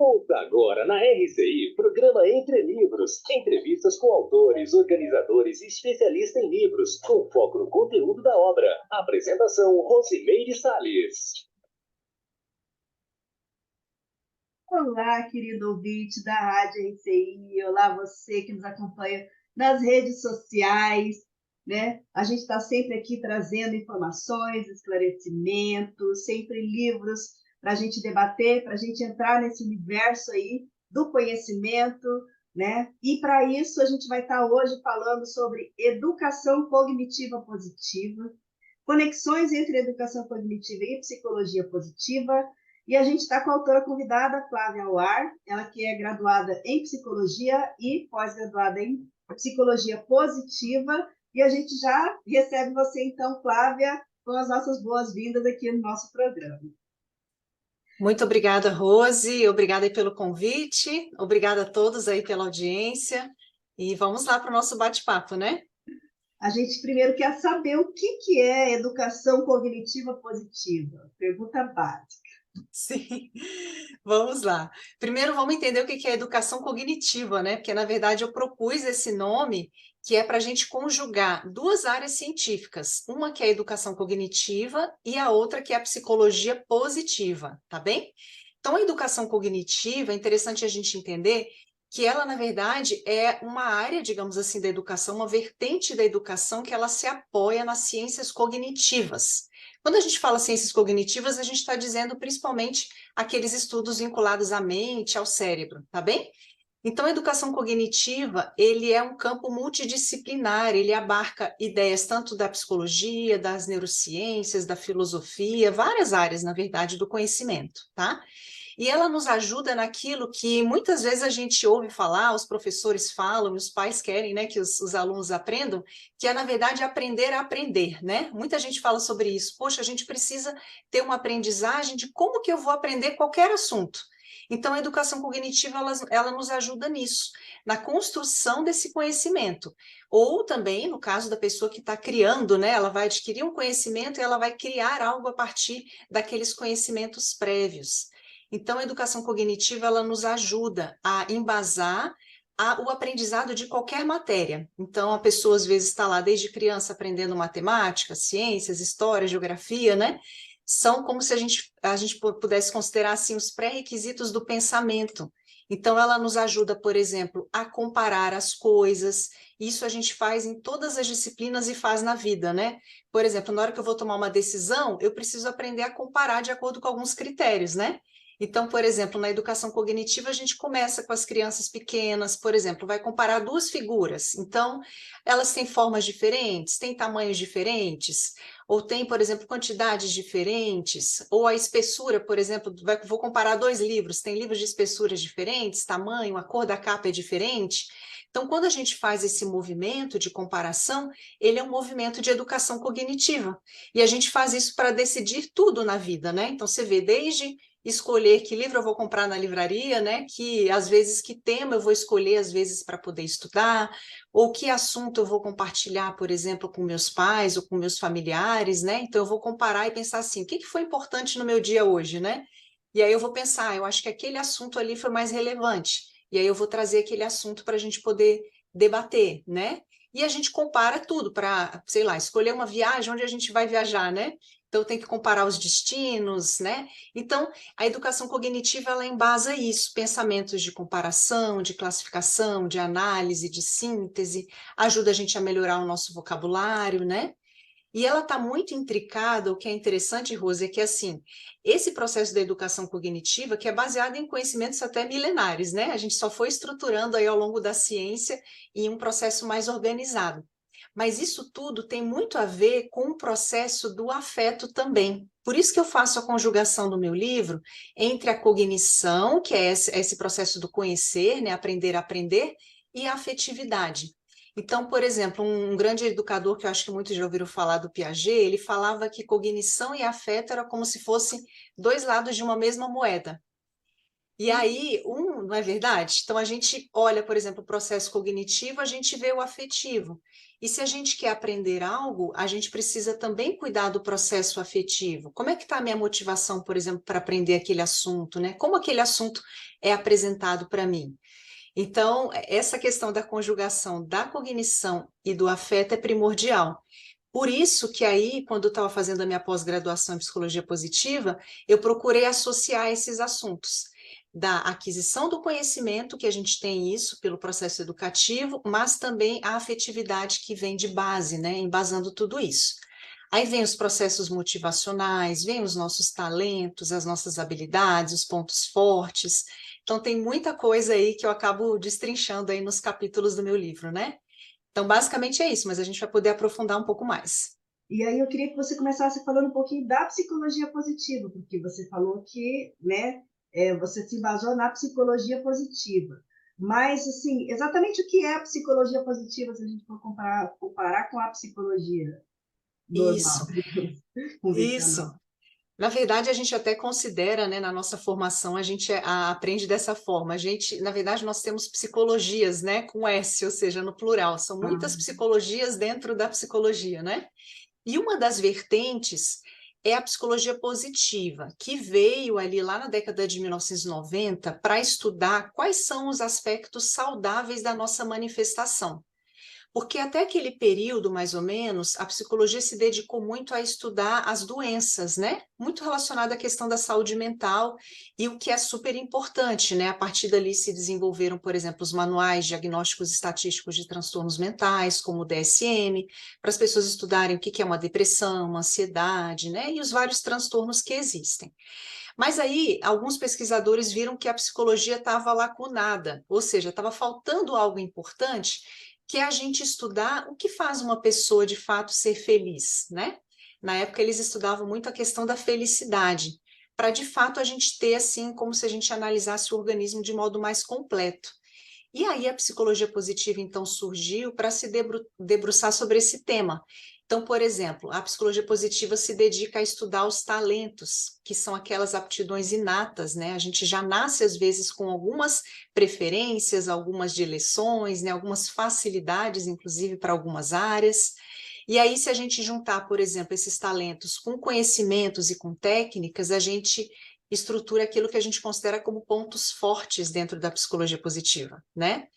Ouça agora na RCI, programa Entre Livros. Entrevistas com autores, organizadores e especialistas em livros, com foco no conteúdo da obra. Apresentação, Rosimeire Salles. Olá, querido ouvinte da Rádio RCI. Olá, você que nos acompanha nas redes sociais, né? A gente está sempre aqui trazendo informações, esclarecimentos, sempre livros para a gente debater, para a gente entrar nesse universo aí do conhecimento, né? E para isso a gente vai estar hoje falando sobre educação cognitiva positiva, conexões entre educação cognitiva e psicologia positiva. E a gente está com a autora convidada, Flávia Auar, ela que é graduada em psicologia e pós-graduada em psicologia positiva. E a gente já recebe você, então, Flávia, com as nossas boas-vindas aqui no nosso programa. Muito obrigada, Rose, obrigada aí pelo convite, obrigada a todos aí pela audiência, e vamos lá para o nosso bate-papo, né? A gente primeiro quer saber o que é educação cognitiva positiva, pergunta básica. Sim, vamos lá. Primeiro vamos entender o que é educação cognitiva, né? Porque, na verdade, eu propus esse nome que é para a gente conjugar duas áreas científicas, uma que é a educação cognitiva e a outra que é a psicologia positiva, tá bem? Então, a educação cognitiva, é interessante a gente entender que ela, na verdade, é uma área, digamos assim, da educação, uma vertente da educação que ela se apoia nas ciências cognitivas. Quando a gente fala ciências cognitivas, a gente está dizendo principalmente aqueles estudos vinculados à mente, ao cérebro, tá bem? Então, a educação cognitiva, ele é um campo multidisciplinar, ele abarca ideias tanto da psicologia, das neurociências, da filosofia, várias áreas, na verdade, do conhecimento, tá? E ela nos ajuda naquilo que muitas vezes a gente ouve falar, os professores falam, os pais querem, né, que os alunos aprendam, que é, na verdade, aprender a aprender, né? Muita gente fala sobre isso. Poxa, a gente precisa ter uma aprendizagem de como que eu vou aprender qualquer assunto. Então, a educação cognitiva, ela nos ajuda nisso, na construção desse conhecimento. Ou também, no caso da pessoa que está criando, né, ela vai adquirir um conhecimento e ela vai criar algo a partir daqueles conhecimentos prévios. Então, a educação cognitiva, ela nos ajuda a embasar o aprendizado de qualquer matéria. Então, a pessoa, às vezes, está lá desde criança aprendendo matemática, ciências, história, geografia, né? São como se a gente pudesse considerar, assim, os pré-requisitos do pensamento. Então, ela nos ajuda, por exemplo, a comparar as coisas. Isso a gente faz em todas as disciplinas e faz na vida, né? Por exemplo, na hora que eu vou tomar uma decisão, eu preciso aprender a comparar de acordo com alguns critérios, né? Então, por exemplo, na educação cognitiva, a gente começa com as crianças pequenas, por exemplo, vai comparar duas figuras. Então, elas têm formas diferentes, têm tamanhos diferentes, ou têm, por exemplo, quantidades diferentes, ou a espessura, por exemplo, vou comparar dois livros, tem livros de espessuras diferentes, tamanho, a cor da capa é diferente. Então, quando a gente faz esse movimento de comparação, ele é um movimento de educação cognitiva. E a gente faz isso para decidir tudo na vida, né? Então, você vê desde escolher que livro eu vou comprar na livraria, né? Que às vezes que tema eu vou escolher, às vezes para poder estudar, ou que assunto eu vou compartilhar, por exemplo, com meus pais ou com meus familiares, né? Então eu vou comparar e pensar assim, o que foi importante no meu dia hoje, né? E aí eu vou pensar, eu acho que aquele assunto ali foi mais relevante. E aí eu vou trazer aquele assunto para a gente poder debater, né? E a gente compara tudo para, sei lá, escolher uma viagem, onde a gente vai viajar, né? Então tem que comparar os destinos, né? Então, a educação cognitiva, ela embasa isso, pensamentos de comparação, de classificação, de análise, de síntese, ajuda a gente a melhorar o nosso vocabulário, né? E ela está muito intricada, o que é interessante, Rose, é que, assim, esse processo da educação cognitiva, que é baseado em conhecimentos até milenares, né? A gente só foi estruturando aí ao longo da ciência em um processo mais organizado. Mas isso tudo tem muito a ver com o processo do afeto também. Por isso que eu faço a conjugação no meu livro entre a cognição, que é esse processo do conhecer, né? Aprender a aprender, e a afetividade. Então, por exemplo, um grande educador que eu acho que muitos já ouviram falar do Piaget, ele falava que cognição e afeto era como se fossem dois lados de uma mesma moeda. E aí, não é verdade? Então, a gente olha, por exemplo, o processo cognitivo, a gente vê o afetivo. E se a gente quer aprender algo, a gente precisa também cuidar do processo afetivo. Como é que está a minha motivação, por exemplo, para aprender aquele assunto, né? Como aquele assunto é apresentado para mim? Então, essa questão da conjugação da cognição e do afeto é primordial. Por isso que aí, quando eu estava fazendo a minha pós-graduação em psicologia positiva, eu procurei associar esses assuntos da aquisição do conhecimento, que a gente tem isso pelo processo educativo, mas também a afetividade que vem de base, né, embasando tudo isso. Aí vem os processos motivacionais, vem os nossos talentos, as nossas habilidades, os pontos fortes. Então tem muita coisa aí que eu acabo destrinchando aí nos capítulos do meu livro, né? Então, basicamente é isso, mas a gente vai poder aprofundar um pouco mais. E aí eu queria que você começasse falando um pouquinho da psicologia positiva, porque você falou que, né, você se embasou na psicologia positiva. Mas, assim, exatamente o que é a psicologia positiva, se a gente for comparar com a psicologia normal, Isso, isso. convencional? Na verdade, a gente até considera, né, na nossa formação, a gente aprende dessa forma. A gente, na verdade, nós temos psicologias, né, com S, ou seja, no plural. São muitas Ah, psicologias dentro da psicologia, né? E uma das vertentes é a psicologia positiva, que veio ali lá na década de 1990 para estudar quais são os aspectos saudáveis da nossa manifestação. Porque até aquele período, mais ou menos, a psicologia se dedicou muito a estudar as doenças, né? Muito relacionada à questão da saúde mental, e o que é super importante, né? A partir dali se desenvolveram, por exemplo, os manuais diagnósticos estatísticos de transtornos mentais, como o DSM, para as pessoas estudarem o que é uma depressão, uma ansiedade, né? E os vários transtornos que existem. Mas aí, alguns pesquisadores viram que a psicologia estava lacunada, ou seja, estava faltando algo importante, que é a gente estudar o que faz uma pessoa de fato ser feliz, né? Na época, eles estudavam muito a questão da felicidade, para de fato a gente ter assim, como se a gente analisasse o organismo de modo mais completo. E aí a psicologia positiva, então, surgiu para se debruçar sobre esse tema. Então, por exemplo, a psicologia positiva se dedica a estudar os talentos, que são aquelas aptidões inatas, né? A gente já nasce, às vezes, com algumas preferências, algumas dileções, né? Algumas facilidades, inclusive, para algumas áreas. E aí, se a gente juntar, por exemplo, esses talentos com conhecimentos e com técnicas, a gente estrutura aquilo que a gente considera como pontos fortes dentro da psicologia positiva, né?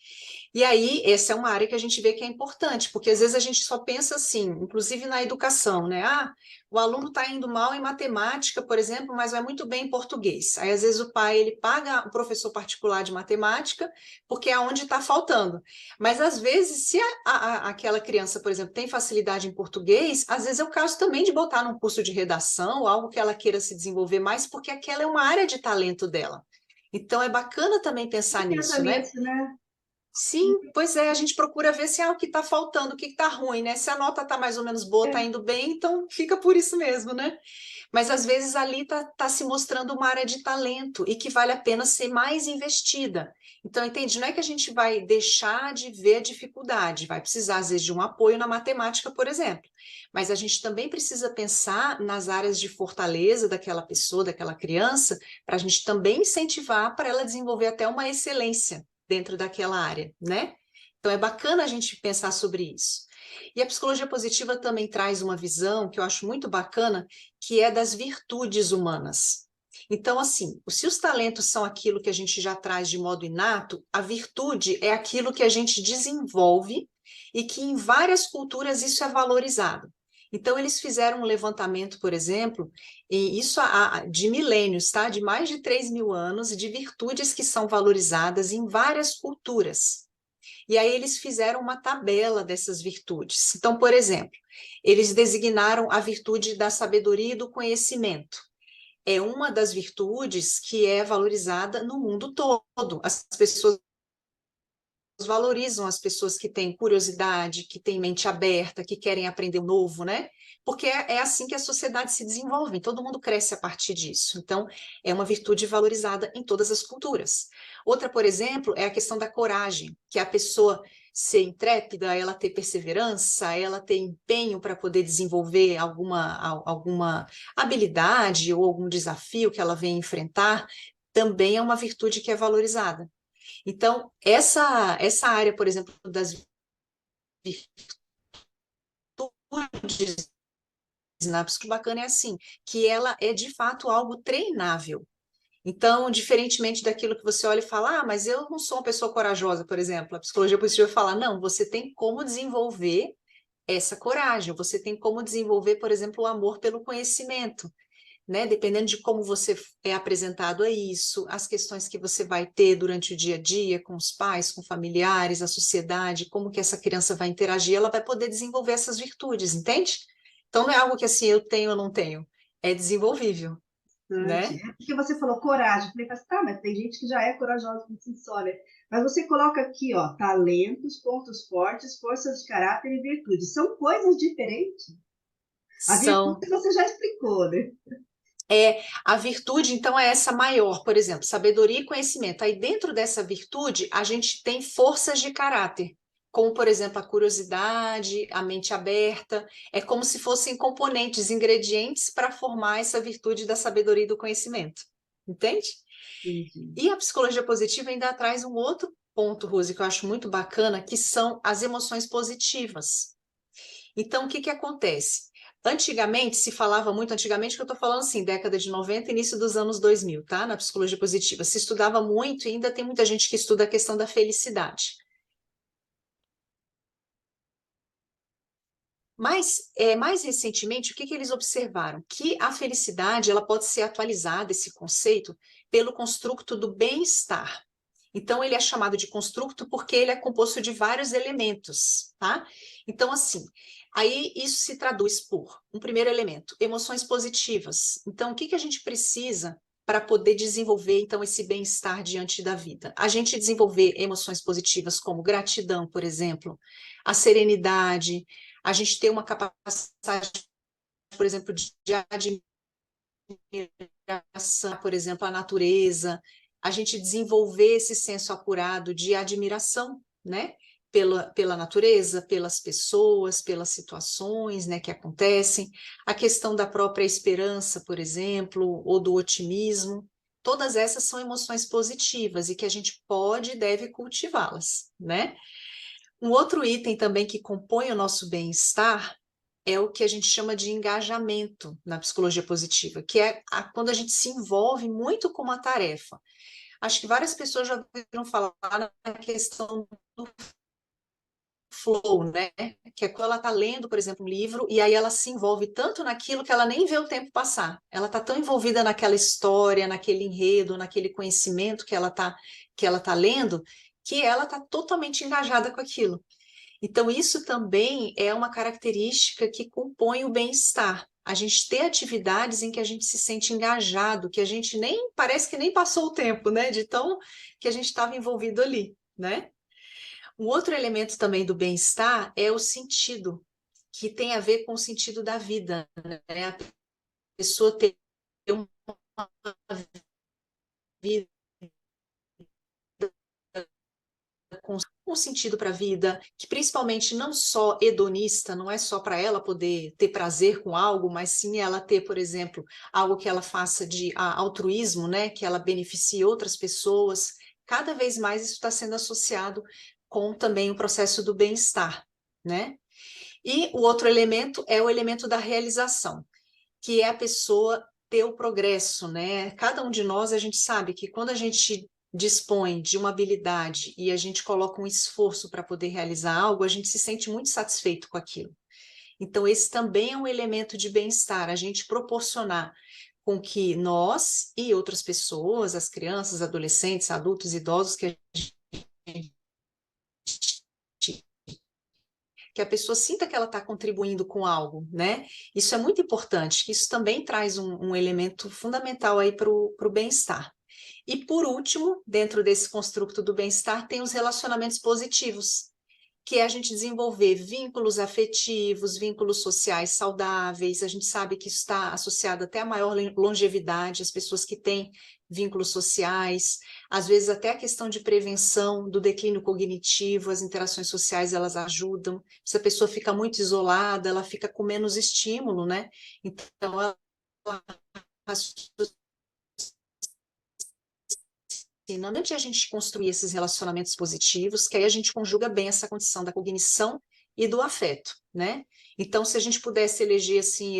E aí, essa é uma área que a gente vê que é importante, porque às vezes a gente só pensa assim, inclusive na educação, né? Ah, o aluno está indo mal em matemática, por exemplo, mas vai muito bem em português. Aí, às vezes, o pai ele paga um professor particular de matemática, porque é onde está faltando. Mas, às vezes, se aquela criança, por exemplo, tem facilidade em português, às vezes é o caso também de botar num curso de redação, algo que ela queira se desenvolver mais, porque aquela é uma área de talento dela. Então, é bacana também pensar pensa nisso, né? nisso, né? Sim, pois é, a gente procura ver se o que está faltando, o que está ruim, né? Se a nota está mais ou menos boa, está É, indo bem, então fica por isso mesmo, né? Mas às vezes ali está se mostrando uma área de talento e que vale a pena ser mais investida. Então, entende? Não é que a gente vai deixar de ver a dificuldade, vai precisar, às vezes, de um apoio na matemática, por exemplo. Mas a gente também precisa pensar nas áreas de fortaleza daquela pessoa, daquela criança, para a gente também incentivar para ela desenvolver até uma excelência dentro daquela área, né? Então é bacana a gente pensar sobre isso. E a psicologia positiva também traz uma visão que eu acho muito bacana, que é das virtudes humanas. Então, assim, se os talentos são aquilo que a gente já traz de modo inato, a virtude é aquilo que a gente desenvolve e que em várias culturas isso é valorizado. Então, eles fizeram um levantamento, por exemplo, e isso de milênios, tá? De mais de 3.000 anos, de virtudes que são valorizadas em várias culturas. E aí eles fizeram uma tabela dessas virtudes. Então, por exemplo, eles designaram a virtude da sabedoria e do conhecimento. É uma das virtudes que é valorizada no mundo todo. As pessoas valorizam as pessoas que têm curiosidade, que têm mente aberta, que querem aprender o novo, né? Porque é assim que a sociedade se desenvolve, todo mundo cresce a partir disso. Então, é uma virtude valorizada em todas as culturas. Outra, por exemplo, é a questão da coragem, que é a pessoa ser intrépida, ela ter perseverança, ela ter empenho para poder desenvolver alguma habilidade ou algum desafio que ela venha enfrentar, também é uma virtude que é valorizada. Então, essa área, por exemplo, das virtudes na psicologia bacana é assim, que ela é de fato algo treinável. Então, diferentemente daquilo que você olha e fala, ah, mas eu não sou uma pessoa corajosa, por exemplo, a psicologia positiva fala, não, você tem como desenvolver essa coragem, você tem como desenvolver, por exemplo, o amor pelo conhecimento, né? Dependendo de como você é apresentado a isso, as questões que você vai ter durante o dia a dia com os pais, com familiares, a sociedade, como que essa criança vai interagir, ela vai poder desenvolver essas virtudes, entende? Então não é algo que assim eu tenho ou não tenho, é desenvolvível, Interessante. né? É porque você falou coragem. Eu falei assim, tá, mas tem gente que já é corajosa por si só, né? Mas você coloca aqui, ó, talentos, pontos fortes, forças de caráter e virtudes. São coisas diferentes. A virtude São você já explicou, né? a virtude, então, é essa maior, por exemplo, sabedoria e conhecimento. Aí, dentro dessa virtude, a gente tem forças de caráter, como, por exemplo, a curiosidade, a mente aberta. É como se fossem componentes, ingredientes para formar essa virtude da sabedoria e do conhecimento. Entende? Entendi. E a psicologia positiva ainda traz um outro ponto, Rose, que eu acho muito bacana, que são as emoções positivas. Então, o que que acontece? Antigamente, se falava muito, antigamente que eu estou falando assim, década de 90, início dos anos 2000, tá? Na psicologia positiva, se estudava muito e ainda tem muita gente que estuda a questão da felicidade. Mas, mais recentemente, o que que eles observaram? Que a felicidade, ela pode ser atualizada, esse conceito, pelo construto do bem-estar. Então, ele é chamado de construto porque ele é composto de vários elementos, tá? Então, assim, aí isso se traduz por um primeiro elemento, emoções positivas. Então, o que que a gente precisa para poder desenvolver, então, esse bem-estar diante da vida? A gente desenvolver emoções positivas como gratidão, por exemplo, a serenidade, a gente ter uma capacidade, por exemplo, de admiração, por exemplo, a natureza, a gente desenvolver esse senso apurado de admiração, né? Pela natureza, pelas pessoas, pelas situações, né, que acontecem, a questão da própria esperança, por exemplo, ou do otimismo, todas essas são emoções positivas e que a gente pode e deve cultivá-las, né? Um outro item também que compõe o nosso bem-estar é o que a gente chama de engajamento na psicologia positiva, que é quando a gente se envolve muito com uma tarefa. Acho que várias pessoas já ouviram falar na questão do flow, né? Que é quando ela está lendo, por exemplo, um livro, e aí ela se envolve tanto naquilo que ela nem vê o tempo passar. Ela está tão envolvida naquela história, naquele enredo, naquele conhecimento que ela tá lendo, que ela está totalmente engajada com aquilo. Então, isso também é uma característica que compõe o bem-estar. A gente ter atividades em que a gente se sente engajado, que a gente nem parece que nem passou o tempo, né? De tão que a gente estava envolvido ali, né? Um outro elemento também do bem-estar é o sentido, que tem a ver com o sentido da vida, né? A pessoa ter uma vida com um sentido para a vida, que principalmente não só hedonista, não é só para ela poder ter prazer com algo, mas sim ela ter, por exemplo, algo que ela faça de altruísmo, né, que ela beneficie outras pessoas. Cada vez mais isso está sendo associado com também o processo do bem-estar, né? E o outro elemento é o elemento da realização, que é a pessoa ter o progresso, né? Cada um de nós, a gente sabe que quando a gente dispõe de uma habilidade e a gente coloca um esforço para poder realizar algo, a gente se sente muito satisfeito com aquilo. Então, esse também é um elemento de bem-estar, a gente proporcionar com que nós e outras pessoas, as crianças, adolescentes, adultos, idosos, que a pessoa sinta que ela está contribuindo com algo, né? Isso é muito importante, que isso também traz um elemento fundamental aí para o bem-estar. E por último, dentro desse construto do bem-estar, tem os relacionamentos positivos, que é a gente desenvolver vínculos afetivos, vínculos sociais saudáveis. A gente sabe que isso está associado até a maior longevidade, as pessoas que têm vínculos sociais, às vezes até a questão de prevenção do declínio cognitivo, as interações sociais elas ajudam. Se a pessoa fica muito isolada, ela fica com menos estímulo, né? Então ela ensinando a gente construir esses relacionamentos positivos, que aí a gente conjuga bem essa condição da cognição e do afeto, né? Então, se a gente pudesse eleger, assim,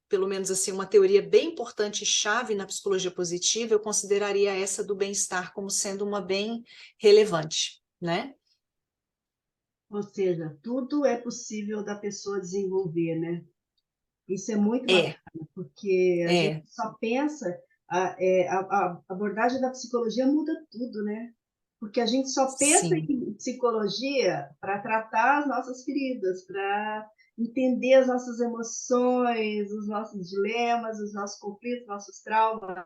pelo menos assim, uma teoria bem importante e chave na psicologia positiva, eu consideraria essa do bem-estar como sendo uma bem relevante, né? Ou seja, tudo é possível da pessoa desenvolver, né? Isso é muito É, bacana, porque a gente é, só pensa, a abordagem da psicologia muda tudo, né? Porque a gente só pensa sim, em psicologia para tratar as nossas feridas, para entender as nossas emoções, os nossos dilemas, os nossos conflitos, nossos traumas.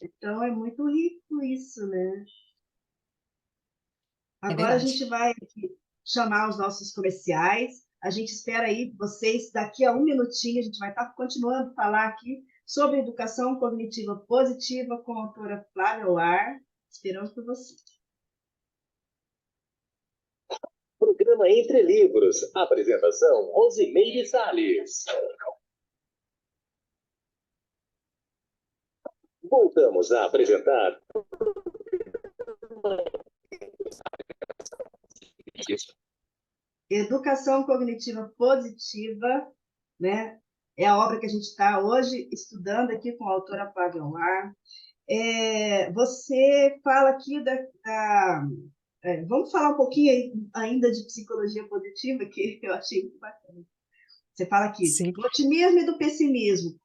Então é muito rico isso, né? é Agora a verdade. gente vai aqui chamar os nossos comerciais. A gente espera aí vocês daqui a um minutinho. A gente vai estar continuando a falar aqui sobre educação cognitiva positiva com a autora Flávia Oar. Esperamos por você. Programa Entre Livros. Apresentação, Rosimeire Salles. Voltamos a apresentar. Educação cognitiva positiva, né? É a obra que a gente está hoje estudando aqui com a autora Flávia Oar. Você fala aqui vamos falar um pouquinho ainda de psicologia positiva, que eu achei muito bacana. Você fala aqui Sim. do otimismo e do pessimismo.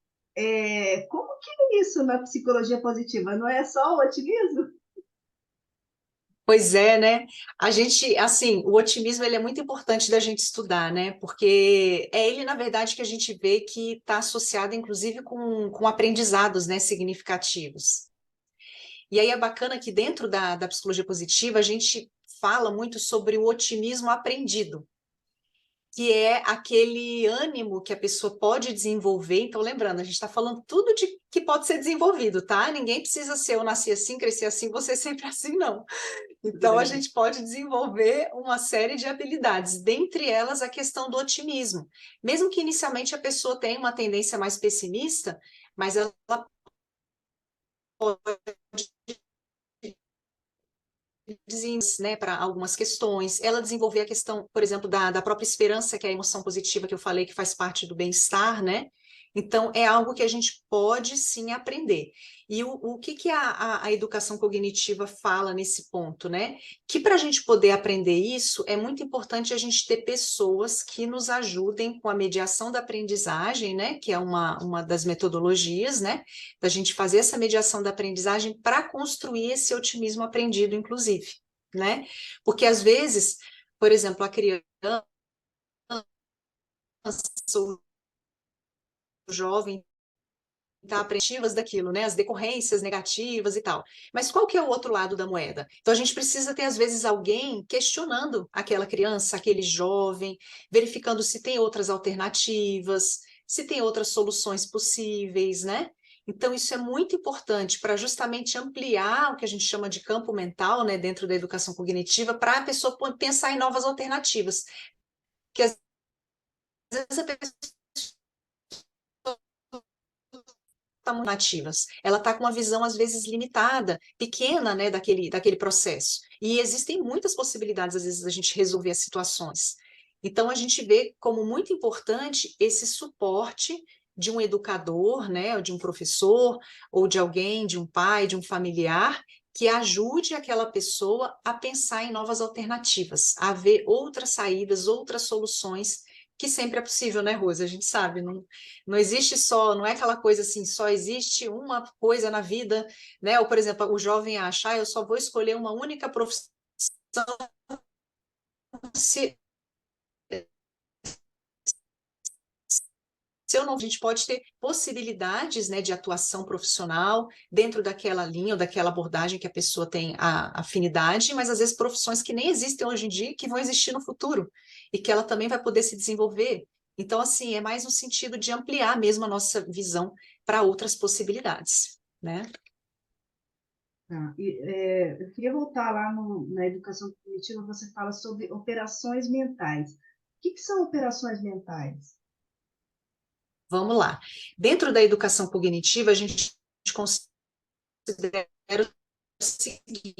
Como que é isso na psicologia positiva? Não é só o otimismo? Pois é, né? A gente, assim, o otimismo ele é muito importante da gente estudar, né? Porque é ele, na verdade, que a gente vê que está associado, inclusive, com aprendizados, né, significativos. E aí é bacana que dentro da psicologia positiva a gente fala muito sobre o otimismo aprendido, que é aquele ânimo que a pessoa pode desenvolver. Então, lembrando, a gente está falando tudo de que pode ser desenvolvido, tá? Ninguém precisa ser eu nasci assim, cresci assim, você sempre assim, não. Tudo Então, a bem. gente pode desenvolver uma série de habilidades, dentre elas a questão do otimismo. Mesmo que inicialmente a pessoa tenha uma tendência mais pessimista, mas ela pode né, para algumas questões, ela desenvolver a questão, por exemplo, da própria esperança, que é a emoção positiva que eu falei, que faz parte do bem-estar, né? Então, é algo que a gente pode sim aprender. E o que a educação cognitiva fala nesse ponto, né? Que para a gente poder aprender isso, é muito importante a gente ter pessoas que nos ajudem com a mediação da aprendizagem, né? Que é uma das metodologias, né? Da gente fazer essa mediação da aprendizagem para construir esse otimismo aprendido, inclusive, né? Porque às vezes, por exemplo, a criança, o jovem tá apreensivas daquilo, né? As decorrências negativas e tal. Mas qual que é o outro lado da moeda? Então a gente precisa ter às vezes alguém questionando aquela criança, aquele jovem, verificando se tem outras alternativas, se tem outras soluções possíveis, né? Então isso é muito importante para justamente ampliar o que a gente chama de campo mental, né, dentro da educação cognitiva, para a pessoa pensar em novas alternativas. Que às vezes a pessoa está muito nativas. Ela está com uma visão, às vezes, limitada, pequena, né, daquele processo. E existem muitas possibilidades, às vezes, da gente resolver as situações. Então, a gente vê como muito importante esse suporte de um educador, né, ou de um professor, ou de alguém, de um pai, de um familiar, que ajude aquela pessoa a pensar em novas alternativas, a ver outras saídas, outras soluções, que sempre é possível, né, Rosa? A gente sabe, não existe só, não é aquela coisa assim, só existe uma coisa na vida, né? Ou, por exemplo, o jovem acha, eu só vou escolher uma única profissão se, se eu não, a gente pode ter possibilidades, né, de atuação profissional dentro daquela linha ou daquela abordagem que a pessoa tem a afinidade, mas às vezes profissões que nem existem hoje em dia que vão existir no futuro e que ela também vai poder se desenvolver. Então, assim, é mais no sentido de ampliar mesmo a nossa visão para outras possibilidades, né? Tá. Eu queria voltar lá na educação cognitiva, você fala sobre operações mentais. O que são operações mentais? Vamos lá. Dentro da educação cognitiva, a gente considera o seguinte.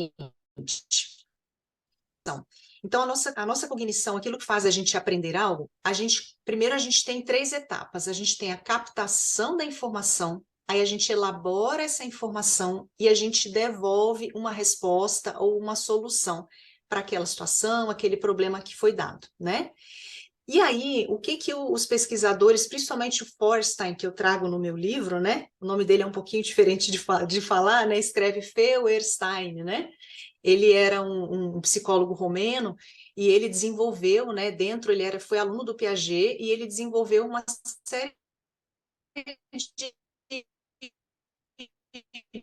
Então, a nossa cognição, aquilo que faz a gente aprender algo, primeiro a gente tem 3 etapas. A gente tem a captação da informação, aí a gente elabora essa informação e a gente devolve uma resposta ou uma solução para aquela situação, aquele problema que foi dado, né? E aí, o que os pesquisadores, principalmente o Feuerstein, que eu trago no meu livro, né? O nome dele é um pouquinho diferente de falar, né? Escreve Feuerstein, né? Ele era um psicólogo romeno e ele desenvolveu, né? Foi aluno do Piaget e ele desenvolveu uma série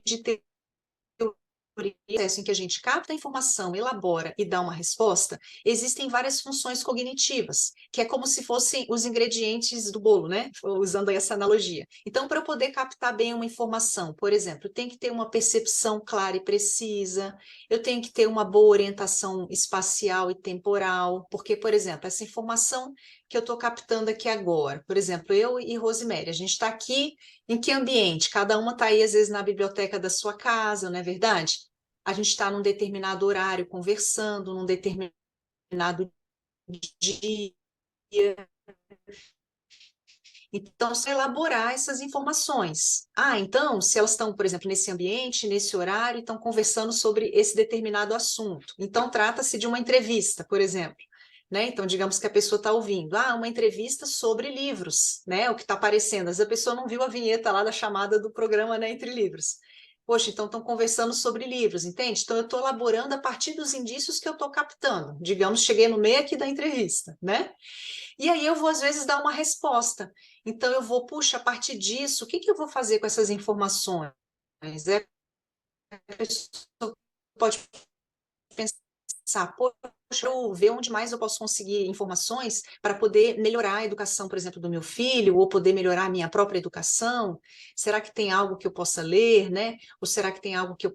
de processo em que a gente capta a informação, elabora e dá uma resposta, existem várias funções cognitivas, que é como se fossem os ingredientes do bolo, né? Usando essa analogia. Então, para eu poder captar bem uma informação, por exemplo, eu tenho que ter uma percepção clara e precisa, eu tenho que ter uma boa orientação espacial e temporal, porque, por exemplo, essa informação que eu estou captando aqui agora, por exemplo, eu e Rosemary, a gente está aqui em que ambiente? Cada uma está aí, às vezes, na biblioteca da sua casa, não é verdade? A gente está num determinado horário conversando, num determinado dia. Então, só elaborar essas informações. Ah, então, se elas estão, por exemplo, nesse ambiente, nesse horário, estão conversando sobre esse determinado assunto. Então, trata-se de uma entrevista, por exemplo. Né? Então, digamos que a pessoa está ouvindo, uma entrevista sobre livros, né? O que está aparecendo. Às vezes a pessoa não viu a vinheta lá da chamada do programa, né, Entre Livros. Poxa, então estão conversando sobre livros, entende? Então, eu estou elaborando a partir dos indícios que eu estou captando. Digamos, cheguei no meio aqui da entrevista, né? E aí eu vou, às vezes, dar uma resposta. Então, eu vou, puxa, a partir disso, o que que eu vou fazer com essas informações? A pessoa pode pensar, poxa, eu ver onde mais eu posso conseguir informações para poder melhorar a educação, por exemplo, do meu filho, ou poder melhorar a minha própria educação. Será que tem algo que eu possa ler, né? Ou será que tem algo que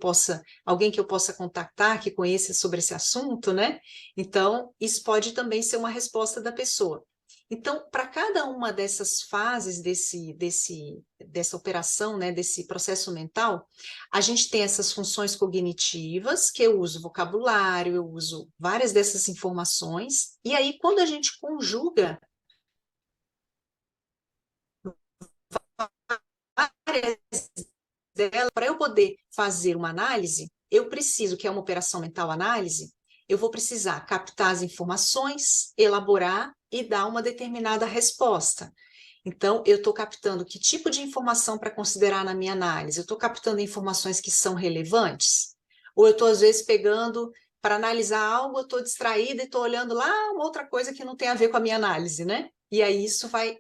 alguém que eu possa contactar que conheça sobre esse assunto, né? Então, isso pode também ser uma resposta da pessoa. Então, para cada uma dessas fases dessa operação, né, desse processo mental, a gente tem essas funções cognitivas, que eu uso vocabulário, eu uso várias dessas informações, e aí quando a gente conjuga várias delas, para eu poder fazer uma análise, eu preciso, que é uma operação mental análise, eu vou precisar captar as informações, elaborar e dar uma determinada resposta. Então, eu estou captando que tipo de informação para considerar na minha análise? Eu estou captando informações que são relevantes? Ou eu estou, às vezes, pegando para analisar algo, eu estou distraída e estou olhando lá uma outra coisa que não tem a ver com a minha análise, né? E aí isso vai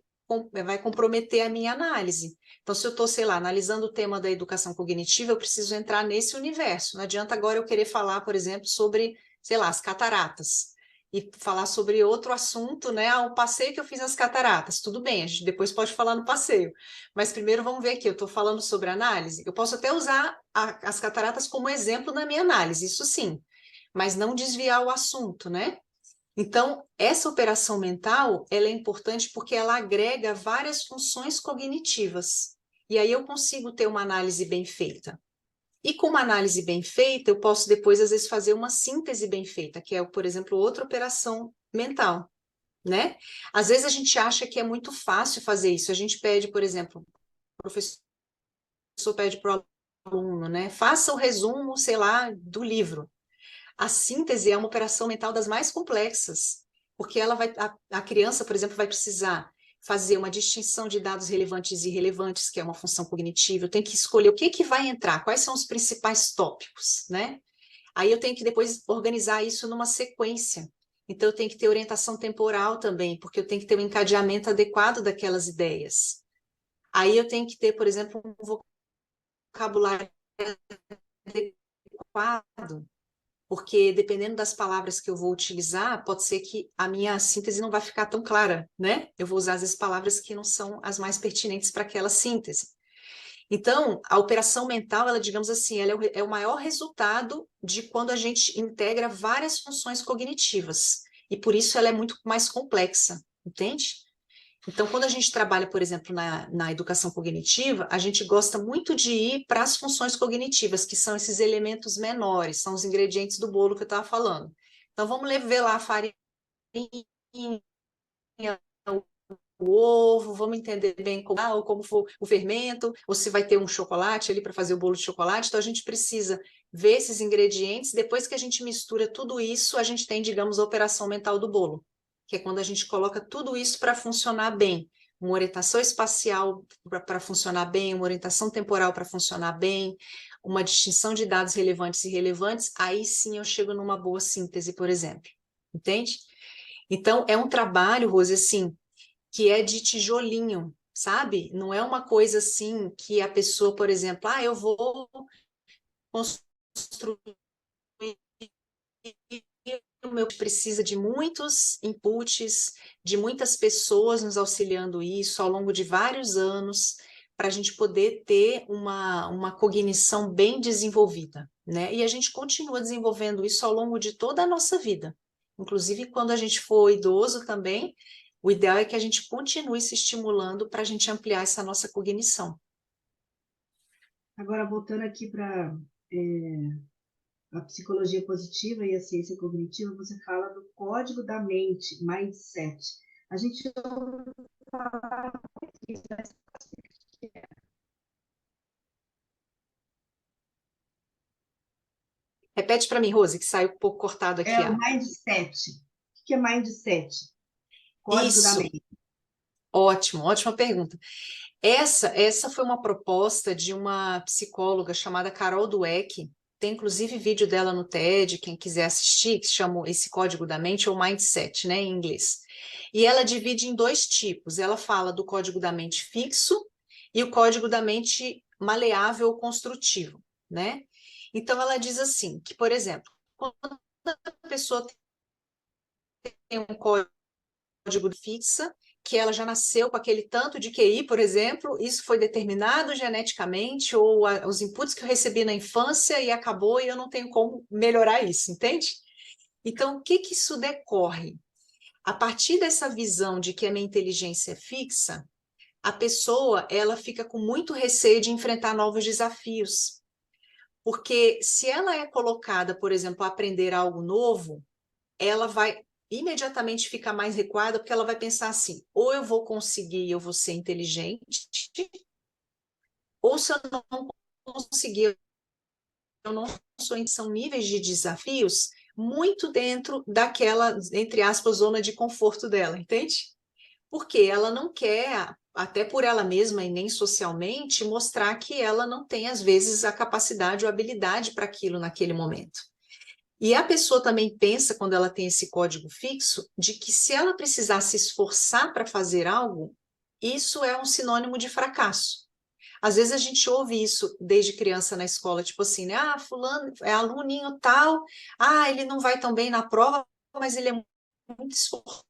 comprometer a minha análise. Então, se eu estou, sei lá, analisando o tema da educação cognitiva, eu preciso entrar nesse universo. Não adianta agora eu querer falar, por exemplo, sobre, sei lá, as cataratas e falar sobre outro assunto, né? O passeio que eu fiz nas cataratas. Tudo bem, a gente depois pode falar no passeio. Mas primeiro vamos ver aqui, eu estou falando sobre análise. Eu posso até usar as cataratas como exemplo na minha análise, isso sim, mas não desviar o assunto, né? Então, essa operação mental, ela é importante porque ela agrega várias funções cognitivas. E aí eu consigo ter uma análise bem feita. E com uma análise bem feita, eu posso depois, às vezes, fazer uma síntese bem feita, que é, por exemplo, outra operação mental, né? Às vezes a gente acha que é muito fácil fazer isso. A gente pede, por exemplo, o professor pede para o aluno, né? Faça o resumo, sei lá, do livro. A síntese é uma operação mental das mais complexas, porque a criança, por exemplo, vai precisar fazer uma distinção de dados relevantes e irrelevantes, que é uma função cognitiva. Eu tenho que escolher o que vai entrar, quais são os principais tópicos, né? Aí eu tenho que depois organizar isso numa sequência. Então, eu tenho que ter orientação temporal também, porque eu tenho que ter um encadeamento adequado daquelas ideias. Aí eu tenho que ter, por exemplo, um vocabulário adequado, porque dependendo das palavras que eu vou utilizar, pode ser que a minha síntese não vai ficar tão clara, né? Eu vou usar, às vezes, palavras que não são as mais pertinentes para aquela síntese. Então, a operação mental, ela, digamos assim, ela é o maior resultado de quando a gente integra várias funções cognitivas. E por isso ela é muito mais complexa, entende? Então, quando a gente trabalha, por exemplo, na educação cognitiva, a gente gosta muito de ir para as funções cognitivas, que são esses elementos menores, são os ingredientes do bolo que eu estava falando. Então, vamos ver lá a farinha, o ovo, vamos entender bem como for o fermento, ou se vai ter um chocolate ali para fazer o bolo de chocolate. Então, a gente precisa ver esses ingredientes. Depois que a gente mistura tudo isso, a gente tem, digamos, a operação mental do bolo, que é quando a gente coloca tudo isso para funcionar bem. Uma orientação espacial para funcionar bem, uma orientação temporal para funcionar bem, uma distinção de dados relevantes e irrelevantes, aí sim eu chego numa boa síntese, por exemplo. Entende? Então, é um trabalho, Rose, assim, que é de tijolinho, sabe? Não é uma coisa assim que a pessoa, por exemplo, eu vou construir o meu, precisa de muitos inputs, de muitas pessoas nos auxiliando isso ao longo de vários anos, para a gente poder ter uma cognição bem desenvolvida, né? E a gente continua desenvolvendo isso ao longo de toda a nossa vida. Inclusive, quando a gente for idoso também, o ideal é que a gente continue se estimulando para a gente ampliar essa nossa cognição. Agora, voltando aqui para a psicologia positiva e a ciência cognitiva, você fala do código da mente, mindset. A gente ouve falar disso, mas Repete para mim, Rose, que saiu um pouco cortado aqui. é o mindset. O que é mindset? Código da Isso, mente. ótimo, ótima pergunta. Essa foi uma proposta de uma psicóloga chamada Carol Dweck. Tem inclusive vídeo dela no TED, quem quiser assistir, que se chama esse Código da Mente ou Mindset, né, em inglês. E ela divide em dois tipos. Ela fala do código da mente fixo e o código da mente maleável ou construtivo, né? Então ela diz assim, que, por exemplo, quando a pessoa tem um código fixa, que ela já nasceu com aquele tanto de QI, por exemplo, isso foi determinado geneticamente, ou os inputs que eu recebi na infância e acabou, e eu não tenho como melhorar isso, entende? Então, o que que isso decorre? A partir dessa visão de que a minha inteligência é fixa, a pessoa, ela fica com muito receio de enfrentar novos desafios. Porque se ela é colocada, por exemplo, a aprender algo novo, ela vai imediatamente ficar mais recuada, porque ela vai pensar assim, ou eu vou conseguir, eu vou ser inteligente, ou se eu não conseguir, eu não sou, são níveis de desafios muito dentro daquela, entre aspas, zona de conforto dela, entende? Porque ela não quer, até por ela mesma e nem socialmente, mostrar que ela não tem, às vezes, a capacidade ou habilidade para aquilo naquele momento. E a pessoa também pensa, quando ela tem esse código fixo, de que se ela precisar se esforçar para fazer algo, isso é um sinônimo de fracasso. Às vezes a gente ouve isso desde criança na escola, tipo assim, né? Fulano é aluninho tal, ele não vai tão bem na prova, mas ele é muito esforçado,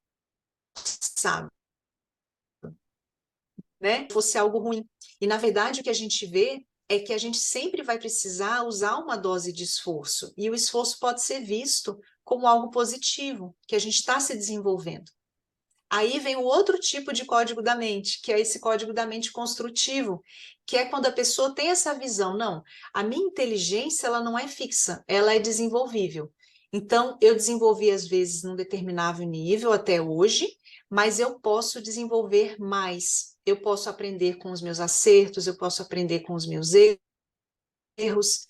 né? Fosse algo ruim. E na verdade o que a gente vê é que a gente sempre vai precisar usar uma dose de esforço, e o esforço pode ser visto como algo positivo, que a gente está se desenvolvendo. Aí vem o outro tipo de código da mente, que é esse código da mente construtivo, que é quando a pessoa tem essa visão, não, a minha inteligência ela não é fixa, ela é desenvolvível. Então, eu desenvolvi às vezes num determinado nível até hoje, mas eu posso desenvolver mais. Eu posso aprender com os meus acertos, eu posso aprender com os meus erros.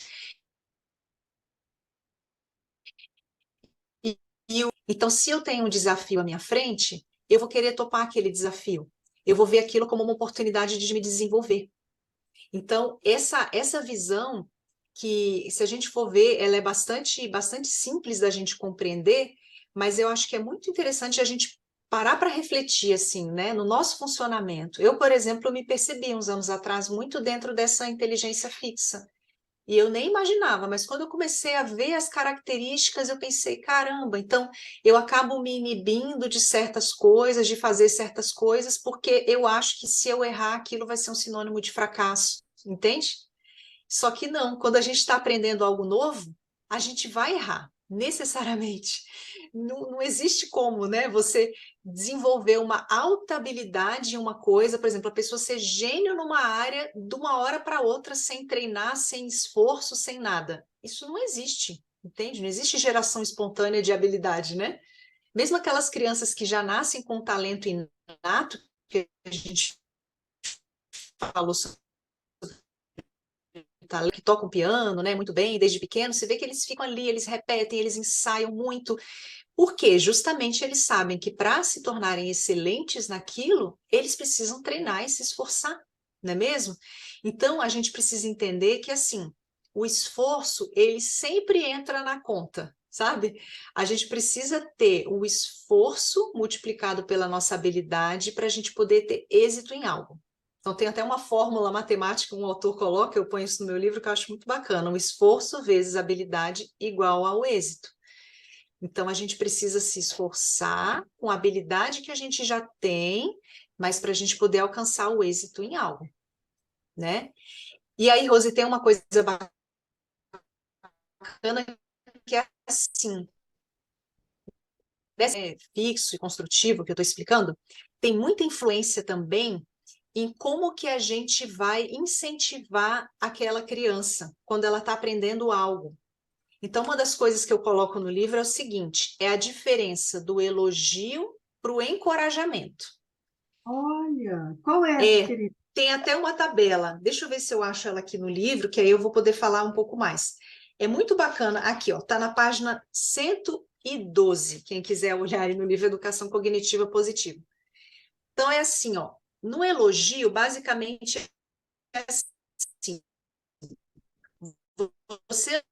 Então, se eu tenho um desafio à minha frente, eu vou querer topar aquele desafio. Eu vou ver aquilo como uma oportunidade de me desenvolver. Então, essa visão, que se a gente for ver, ela é bastante simples da gente compreender, mas eu acho que é muito interessante a gente parar para refletir, assim, né, no nosso funcionamento. Eu, por exemplo, me percebi uns anos atrás muito dentro dessa inteligência fixa. E eu nem imaginava, mas quando eu comecei a ver as características, eu pensei, caramba, então eu acabo me inibindo de certas coisas, de fazer certas coisas, porque eu acho que se eu errar, aquilo vai ser um sinônimo de fracasso, entende? Só que não, quando a gente está aprendendo algo novo, a gente vai errar, necessariamente. não existe como, né? Você desenvolver uma alta habilidade em uma coisa, por exemplo, a pessoa ser gênio numa área de uma hora para outra, sem treinar, sem esforço, sem nada. Isso não existe, entende? Não existe geração espontânea de habilidade, né? Mesmo aquelas crianças que já nascem com talento inato, que a gente falou sobre talento, que tocam piano, né, muito bem, desde pequeno, você vê que eles ficam ali, eles repetem, eles ensaiam muito. Por quê? Justamente eles sabem que para se tornarem excelentes naquilo, eles precisam treinar e se esforçar, não é mesmo? Então, a gente precisa entender que, assim, o esforço, ele sempre entra na conta, sabe? A gente precisa ter o esforço multiplicado pela nossa habilidade para a gente poder ter êxito em algo. Então, tem até uma fórmula matemática, um autor coloca, eu ponho isso no meu livro, que eu acho muito bacana, o esforço vezes habilidade igual ao êxito. Então, a gente precisa se esforçar com a habilidade que a gente já tem, mas para a gente poder alcançar o êxito em algo, né? E aí, Rose, tem uma coisa bacana que é assim, fixo e construtivo que eu estou explicando, tem muita influência também em como que a gente vai incentivar aquela criança quando ela está aprendendo algo. Então, uma das coisas que eu coloco no livro é o seguinte: é a diferença do elogio para o encorajamento. Olha, qual é essa, É, querida? tem até uma tabela. Deixa eu ver se eu acho ela aqui no livro, que aí eu vou poder falar um pouco mais. É muito bacana. Aqui, ó, tá na página 112, quem quiser olhar aí no livro Educação Cognitiva Positiva. Então, é assim, ó, no elogio, basicamente é assim, você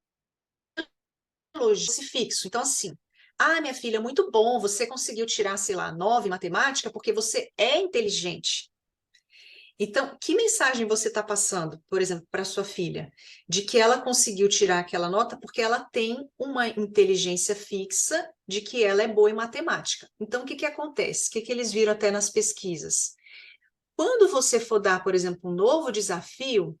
elogia esse fixo. Então, assim, ah, minha filha, muito bom, você conseguiu tirar, sei lá, 9 em matemática porque você é inteligente. Então, que mensagem você está passando, por exemplo, para sua filha? De que ela conseguiu tirar aquela nota porque ela tem uma inteligência fixa de que ela é boa em matemática. Então, o que que acontece? O que que eles viram até nas pesquisas? Quando você for dar, por exemplo, um novo desafio,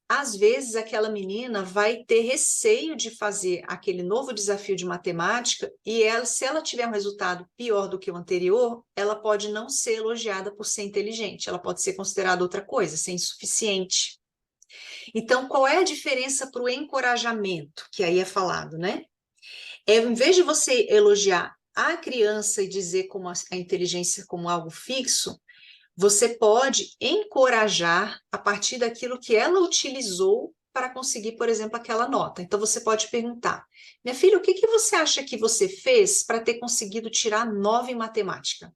às vezes aquela menina vai ter receio de fazer aquele novo desafio de matemática e ela, se ela tiver um resultado pior do que o anterior, ela pode não ser elogiada por ser inteligente, ela pode ser considerada outra coisa, ser insuficiente. Então, qual é a diferença para o encorajamento, que aí é falado, né? É, em vez de você elogiar a criança e dizer como a inteligência como algo fixo, você pode encorajar a partir daquilo que ela utilizou para conseguir, por exemplo, aquela nota. Então, você pode perguntar: minha filha, o que que você acha que você fez para ter conseguido tirar 9 em matemática?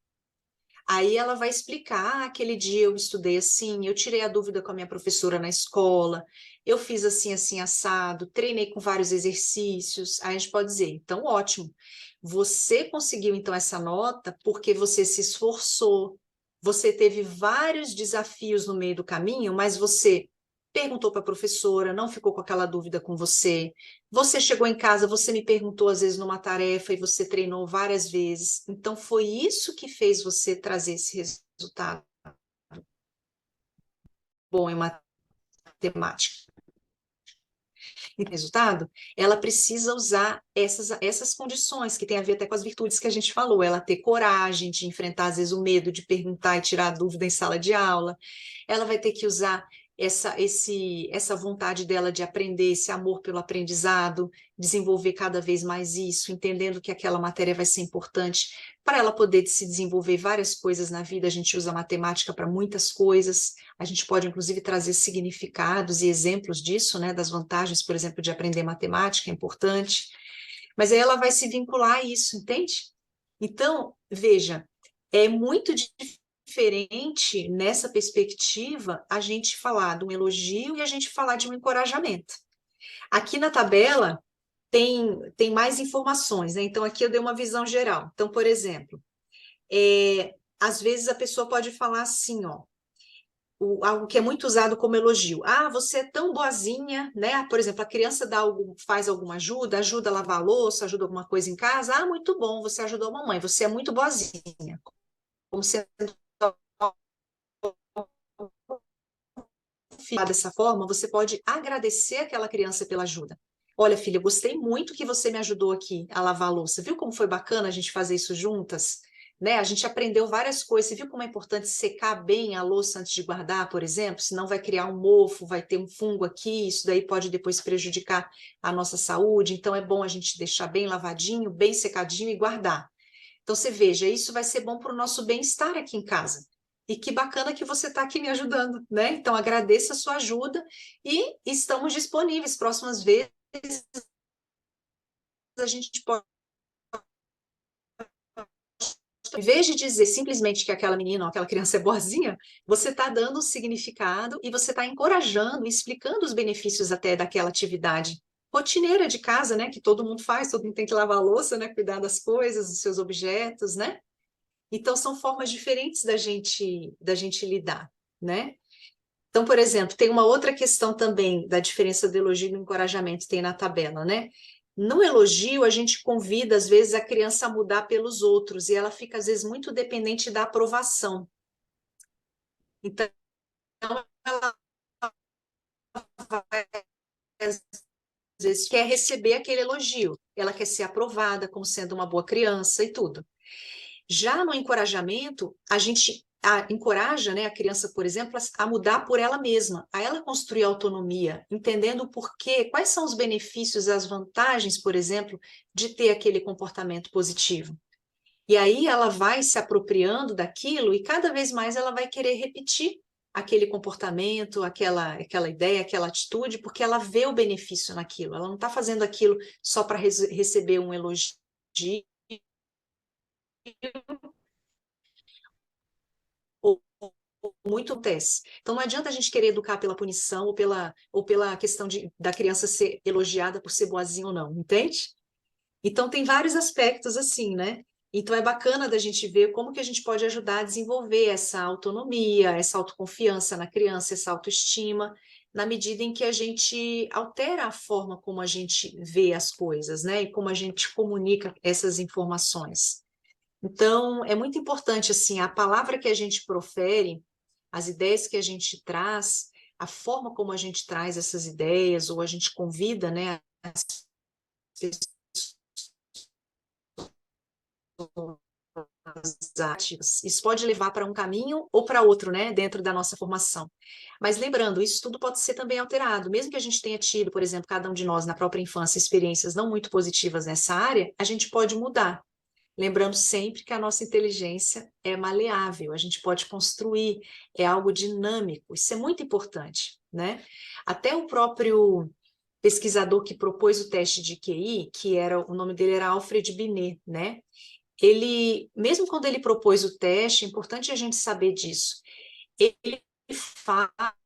Aí ela vai explicar: aquele dia eu estudei assim, eu tirei a dúvida com a minha professora na escola, eu fiz assim, assim, assado, treinei com vários exercícios. Aí a gente pode dizer: então, ótimo, você conseguiu então essa nota porque você se esforçou, você teve vários desafios no meio do caminho, mas você perguntou para a professora, não ficou com aquela dúvida com você. Você chegou em casa, você me perguntou às vezes numa tarefa e você treinou várias vezes. Então foi isso que fez você trazer esse resultado bom em matemática. E resultado, ela precisa usar essas condições que tem a ver até com as virtudes que a gente falou. Ela ter coragem de enfrentar, às vezes, o medo de perguntar e tirar a dúvida em sala de aula. Ela vai ter que usar essa vontade dela de aprender, esse amor pelo aprendizado, desenvolver cada vez mais isso, entendendo que aquela matéria vai ser importante para ela poder se desenvolver várias coisas na vida. A gente usa matemática para muitas coisas, a gente pode inclusive trazer significados e exemplos disso, né, das vantagens, por exemplo, de aprender matemática, é importante, mas aí ela vai se vincular a isso, entende? Então, veja, é muito diferente nessa perspectiva a gente falar de um elogio e a gente falar de um encorajamento. Aqui na tabela tem mais informações, né? Então aqui eu dei uma visão geral. Então, por exemplo, às vezes a pessoa pode falar assim, ó, algo que é muito usado como elogio. Ah, você é tão boazinha, né? Por exemplo, a criança faz alguma ajuda, ajuda a lavar a louça, ajuda alguma coisa em casa. Ah, muito bom, você ajudou a mamãe, você é muito boazinha. Como sendo dessa forma, você pode agradecer aquela criança pela ajuda. olha, filha, eu gostei muito que você me ajudou aqui a lavar a louça. Viu como foi bacana a gente fazer isso juntas? Né? A gente aprendeu várias coisas. Você viu como é importante secar bem a louça antes de guardar, por exemplo? Senão vai criar um mofo, vai ter um fungo aqui, isso daí pode depois prejudicar a nossa saúde. Então é bom a gente deixar bem lavadinho, bem secadinho e guardar. Então você veja, isso vai ser bom para o nosso bem-estar aqui em casa. E que bacana que você está aqui me ajudando, né? Então agradeço a sua ajuda e estamos disponíveis. Próximas vezes a gente pode, em vez de dizer simplesmente que aquela menina ou aquela criança é boazinha, você está dando um significado e você está encorajando, explicando os benefícios até daquela atividade rotineira de casa, né? Que todo mundo faz, todo mundo tem que lavar a louça, né? Cuidar das coisas, dos seus objetos, né? Então são formas diferentes da gente lidar, né? Então, por exemplo, tem uma outra questão também da diferença do elogio e do encorajamento, tem na tabela, né? No elogio, a gente convida, às vezes, a criança a mudar pelos outros, e ela fica, às vezes, muito dependente da aprovação. Então, ela vai, às vezes, quer receber aquele elogio, ela quer ser aprovada como sendo uma boa criança e tudo. Já no encorajamento, a gente encoraja, né, a criança, por exemplo, a mudar por ela mesma, a ela construir autonomia, entendendo o porquê, quais são os benefícios, as vantagens, por exemplo, de ter aquele comportamento positivo. E aí ela vai se apropriando daquilo e cada vez mais ela vai querer repetir aquele comportamento, aquela ideia, aquela atitude, porque ela vê o benefício naquilo. Ela não está fazendo aquilo só para receber um elogio muito acontece. Então não adianta a gente querer educar pela punição ou pela questão da criança ser elogiada por ser boazinha ou não, entende? Então tem vários aspectos assim, né? Então é bacana da gente ver como que a gente pode ajudar a desenvolver essa autonomia, essa autoconfiança na criança, essa autoestima, na medida em que a gente altera a forma como a gente vê as coisas, né? E como a gente comunica essas informações. Então, é muito importante, assim, a palavra que a gente profere, as ideias que a gente traz, a forma como a gente traz essas ideias, ou a gente convida, né, as pessoas ativas. Isso pode levar para um caminho ou para outro, né, dentro da nossa formação. Mas lembrando, isso tudo pode ser também alterado. Mesmo que a gente tenha tido, por exemplo, cada um de nós na própria infância, experiências não muito positivas nessa área, a gente pode mudar. Lembrando sempre que a nossa inteligência é maleável, a gente pode construir, é algo dinâmico, isso é muito importante, né? Até o próprio pesquisador que propôs o teste de QI, o nome dele era Alfred Binet, né? Ele, mesmo quando ele propôs o teste, é importante a gente saber disso. Ele fala,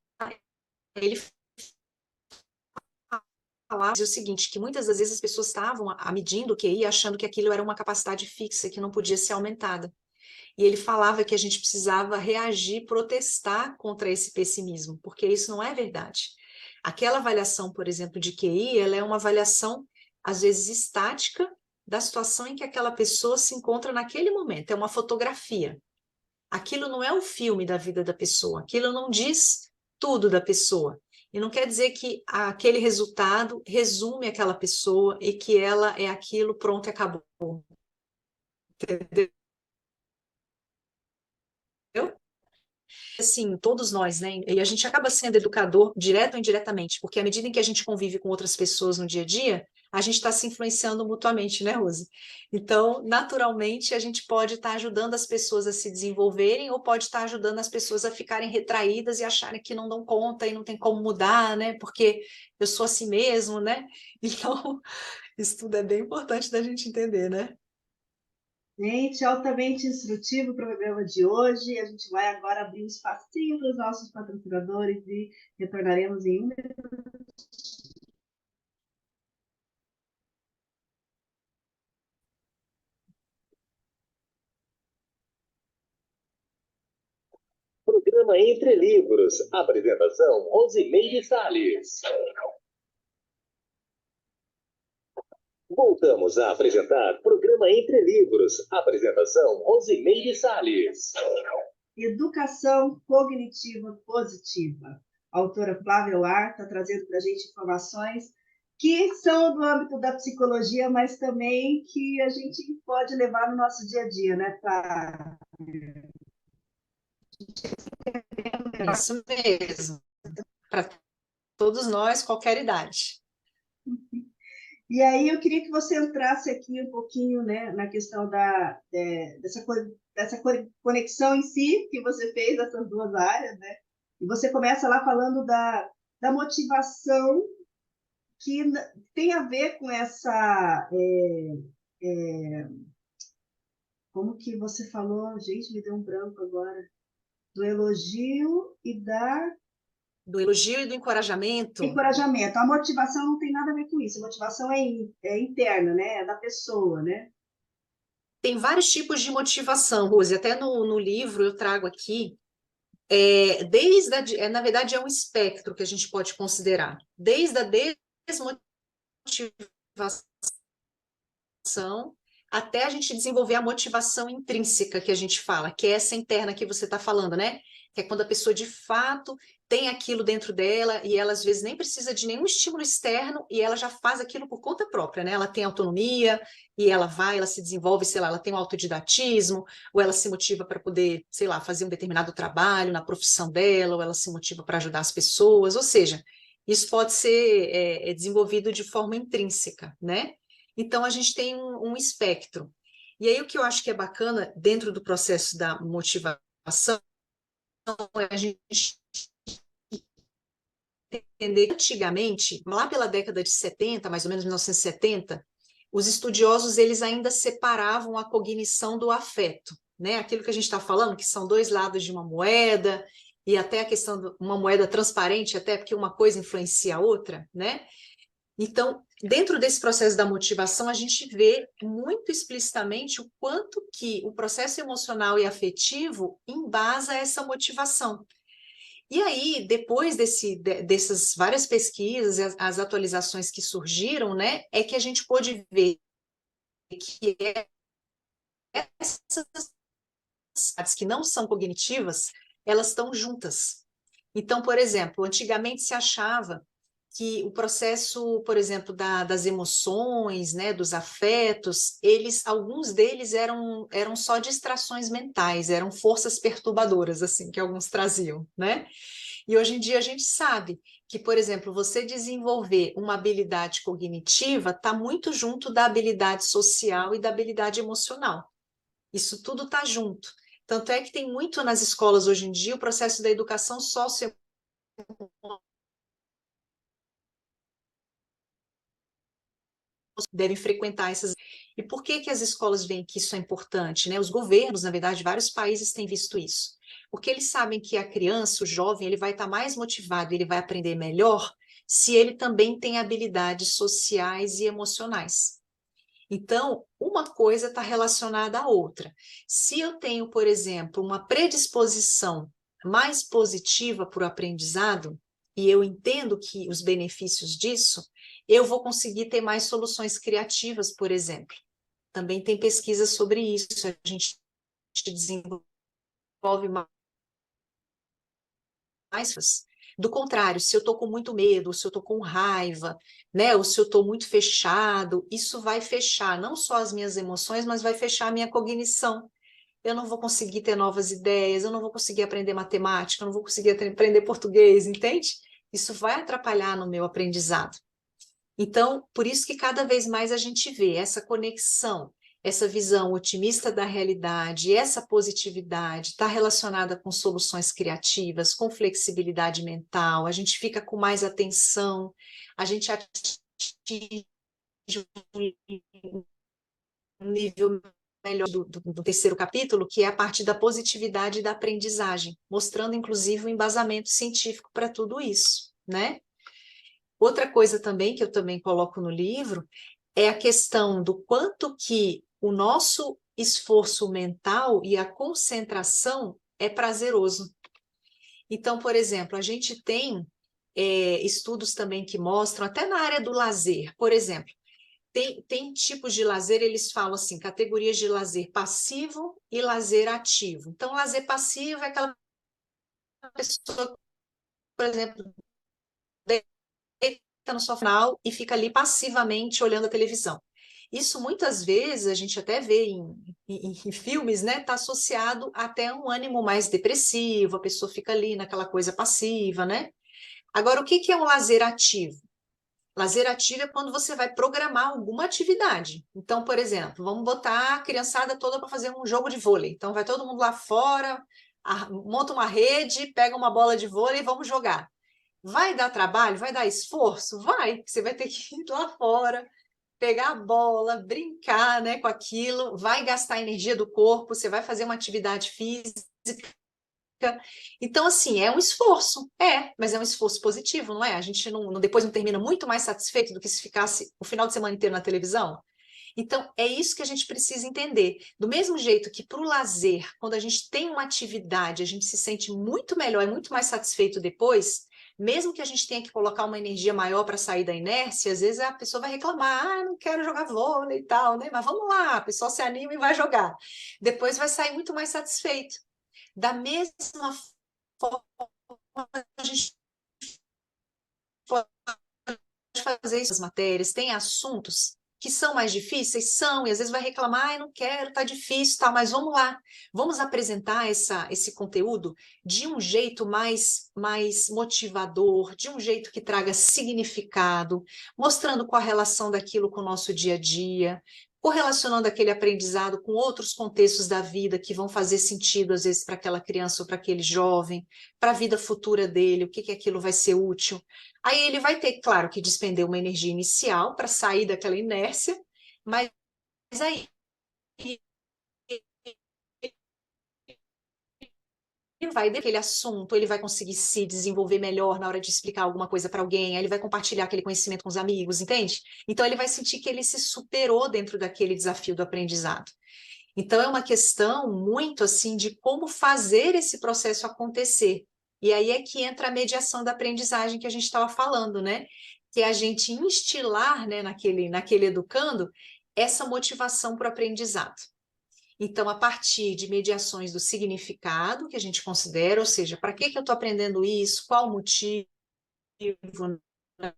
ele falava o seguinte, que muitas das vezes as pessoas estavam medindo o QI achando que aquilo era uma capacidade fixa, que não podia ser aumentada. E ele falava que a gente precisava reagir, protestar contra esse pessimismo, porque isso não é verdade. Aquela avaliação, por exemplo, de QI, ela é uma avaliação, às vezes, estática da situação em que aquela pessoa se encontra naquele momento. É uma fotografia. Aquilo não é um filme da vida da pessoa, aquilo não diz tudo da pessoa. E não quer dizer que aquele resultado resume aquela pessoa e que ela é aquilo, pronto, e acabou. Entendeu? Assim, todos nós, né? E a gente acaba sendo educador, direto ou indiretamente, porque à medida em que a gente convive com outras pessoas no dia a dia, a gente está se influenciando mutuamente, né, Rose? Então, naturalmente, a gente pode estar ajudando as pessoas a se desenvolverem ou pode estar ajudando as pessoas a ficarem retraídas e acharem que não dão conta e não tem como mudar, né? Porque eu sou assim mesmo, né? Então, isso tudo é bem importante da gente entender, né? Gente, altamente instrutivo o programa de hoje. A gente vai agora abrir um espacinho para os nossos patrocinadores e retornaremos em um minuto. Programa Entre Livros. Apresentação, Rosimeire Salles. Voltamos a apresentar Programa Entre Livros. Apresentação, Rosimeire Salles. Educação Cognitiva Positiva. A autora Flávia Ar está trazendo para a gente informações que são do âmbito da psicologia, mas também que a gente pode levar no nosso dia a dia, né, tá? Isso mesmo. Para todos nós, qualquer idade. E aí eu queria que você entrasse aqui um pouquinho, né, na questão dessa conexão em si que você fez dessas duas áreas, né? E você começa lá falando da motivação que tem a ver com essa como que você falou, gente, me deu um branco agora, do elogio e da Do elogio e do encorajamento. encorajamento. A motivação não tem nada a ver com isso. A motivação é interna, né? É da pessoa, né? Tem vários tipos de motivação, Rose. Até no livro eu trago aqui, na verdade, é um espectro que a gente pode considerar. Desde a desmotivação até a gente desenvolver a motivação intrínseca que a gente fala, que é essa interna que você está falando, né? Que é quando a pessoa de fato tem aquilo dentro dela e ela às vezes nem precisa de nenhum estímulo externo e ela já faz aquilo por conta própria, né? Ela tem autonomia e ela vai, ela se desenvolve, sei lá, ela tem um autodidatismo, ou ela se motiva para poder, sei lá, fazer um determinado trabalho na profissão dela, ou ela se motiva para ajudar as pessoas, ou seja, isso pode ser desenvolvido de forma intrínseca, né? Então, a gente tem um espectro. E aí, o que eu acho que é bacana dentro do processo da motivação é a gente entender que antigamente, lá pela década de 70, mais ou menos 1970, os estudiosos eles ainda separavam a cognição do afeto, né? Aquilo que a gente está falando, que são dois lados de uma moeda, e até a questão de uma moeda transparente, até porque uma coisa influencia a outra, né? Então, dentro desse processo da motivação, a gente vê muito explicitamente o quanto que o processo emocional e afetivo embasa essa motivação. E aí, depois dessas várias pesquisas, as atualizações que surgiram, né, é que a gente pôde ver que essas partes que não são cognitivas, elas estão juntas. Então, por exemplo, antigamente se achava que o processo, por exemplo, das emoções, né, dos afetos, alguns deles eram só distrações mentais, eram forças perturbadoras, assim, que alguns traziam, né? E hoje em dia a gente sabe que, por exemplo, você desenvolver uma habilidade cognitiva está muito junto da habilidade social e da habilidade emocional. Isso tudo está junto. Tanto é que tem muito nas escolas hoje em dia o processo da educação socioemocional devem frequentar essas. E por que que as escolas veem que isso é importante, né? Os governos, na verdade, vários países têm visto isso. Porque eles sabem que a criança, o jovem, ele vai estar mais motivado, ele vai aprender melhor se ele também tem habilidades sociais e emocionais. Então, uma coisa está relacionada à outra. Se eu tenho, por exemplo, uma predisposição mais positiva para o aprendizado, e eu entendo que os benefícios disso, eu vou conseguir ter mais soluções criativas, por exemplo. Também tem pesquisa sobre isso, a gente desenvolve mais. Do contrário, se eu estou com muito medo, se eu estou com raiva, né, ou se eu estou muito fechado, isso vai fechar não só as minhas emoções, mas vai fechar a minha cognição. Eu não vou conseguir ter novas ideias, eu não vou conseguir aprender matemática, eu não vou conseguir aprender português, entende? Isso vai atrapalhar no meu aprendizado. Então, por isso que cada vez mais a gente vê essa conexão, essa visão otimista da realidade, essa positividade está relacionada com soluções criativas, com flexibilidade mental, a gente fica com mais atenção, a gente atinge um nível melhor do terceiro capítulo, que é a parte da positividade e da aprendizagem, mostrando inclusive o embasamento científico para tudo isso, né? Outra coisa também que eu também coloco no livro é a questão do quanto que o nosso esforço mental e a concentração é prazeroso. Então, por exemplo, a gente tem estudos também que mostram, até na área do lazer, por exemplo, tem tipos de lazer, eles falam assim, categorias de lazer passivo e lazer ativo. Então, lazer passivo é aquela pessoa, por exemplo, no sofá e fica ali passivamente olhando a televisão. Isso muitas vezes a gente até vê em filmes, né? Está associado até a um ânimo mais depressivo, a pessoa fica ali naquela coisa passiva, né? Agora, o que que é um lazer ativo? Lazer ativo é quando você vai programar alguma atividade. Então, por exemplo, vamos botar a criançada toda para fazer um jogo de vôlei. Então, vai todo mundo lá fora, monta uma rede, pega uma bola de vôlei e vamos jogar. Vai dar trabalho? Vai dar esforço? Vai. Você vai ter que ir lá fora, pegar a bola, brincar, né, com aquilo, vai gastar energia do corpo, você vai fazer uma atividade física. Então, assim, é um esforço, mas é um esforço positivo, não é? A gente depois não termina muito mais satisfeito do que se ficasse o final de semana inteiro na televisão. Então, é isso que a gente precisa entender. Do mesmo jeito que para o lazer, quando a gente tem uma atividade, a gente se sente muito melhor e muito mais satisfeito depois, mesmo que a gente tenha que colocar uma energia maior para sair da inércia, às vezes a pessoa vai reclamar, não quero jogar vôlei e tal, né? Mas vamos lá, a pessoa se anima e vai jogar. Depois vai sair muito mais satisfeito. Da mesma forma, a gente pode fazer essas matérias, tem assuntos que são mais difíceis, são, e às vezes vai reclamar, não quero, tá difícil, tá, mas vamos lá, vamos apresentar esse conteúdo de um jeito mais motivador, de um jeito que traga significado, mostrando qual a relação daquilo com o nosso dia a dia, correlacionando aquele aprendizado com outros contextos da vida que vão fazer sentido, às vezes, para aquela criança ou para aquele jovem, para a vida futura dele, o que que aquilo vai ser útil. Aí ele vai ter, claro, que despender uma energia inicial para sair daquela inércia, mas aí ele vai daquele assunto, ele vai conseguir se desenvolver melhor na hora de explicar alguma coisa para alguém, aí ele vai compartilhar aquele conhecimento com os amigos, entende? Então ele vai sentir que ele se superou dentro daquele desafio do aprendizado. Então é uma questão muito assim de como fazer esse processo acontecer. E aí é que entra a mediação da aprendizagem que a gente estava falando, né? Que é a gente instilar, né, naquele educando essa motivação para o aprendizado. Então, a partir de mediações do significado que a gente considera, ou seja, para que eu estou aprendendo isso, qual o motivo, né?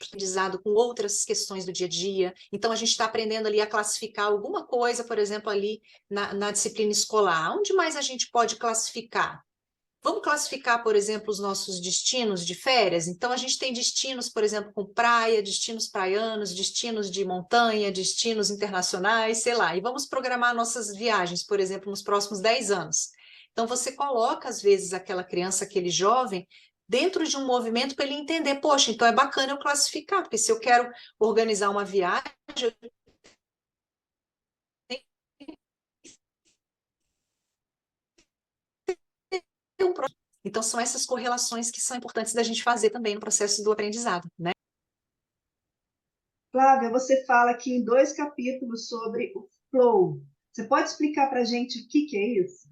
Aprendizado com outras questões do dia a dia. Então, a gente está aprendendo ali a classificar alguma coisa, por exemplo, ali na disciplina escolar. Onde mais a gente pode classificar? Vamos classificar, por exemplo, os nossos destinos de férias? Então, a gente tem destinos, por exemplo, com praia, destinos praianos, destinos de montanha, destinos internacionais, sei lá. E vamos programar nossas viagens, por exemplo, nos próximos 10 anos. Então, você coloca, às vezes, aquela criança, aquele jovem, dentro de um movimento para ele entender, poxa, então é bacana eu classificar, porque se eu quero organizar uma viagem, eu tenho um projeto. Então, são essas correlações que são importantes da gente fazer também no processo do aprendizado, né? Flávia, você fala aqui em 2 capítulos sobre o flow. Você pode explicar para a gente o que é isso?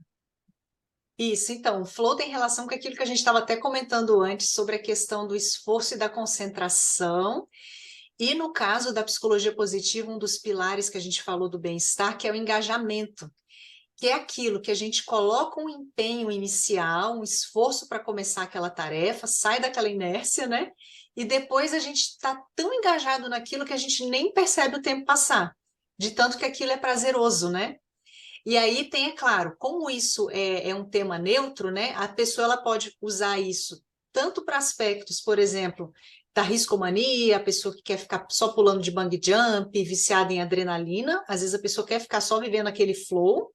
Isso, então, o flow tem relação com aquilo que a gente estava até comentando antes sobre a questão do esforço e da concentração. E no caso da psicologia positiva, um dos pilares que a gente falou do bem-estar, que é o engajamento, que é aquilo que a gente coloca um empenho inicial, um esforço para começar aquela tarefa, sai daquela inércia, né? E depois a gente está tão engajado naquilo que a gente nem percebe o tempo passar, de tanto que aquilo é prazeroso, né? E aí tem, é claro, como isso é um tema neutro, né? A pessoa ela pode usar isso tanto para aspectos, por exemplo, da riscomania, a pessoa que quer ficar só pulando de bungee jump, viciada em adrenalina, às vezes a pessoa quer ficar só vivendo aquele flow,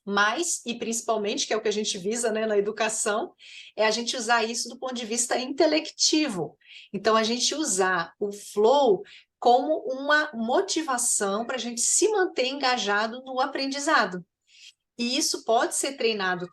mas, e principalmente, que é o que a gente visa, né, na educação, é a gente usar isso do ponto de vista intelectivo. Então, a gente usar o flow como uma motivação para a gente se manter engajado no aprendizado. E isso pode ser treinado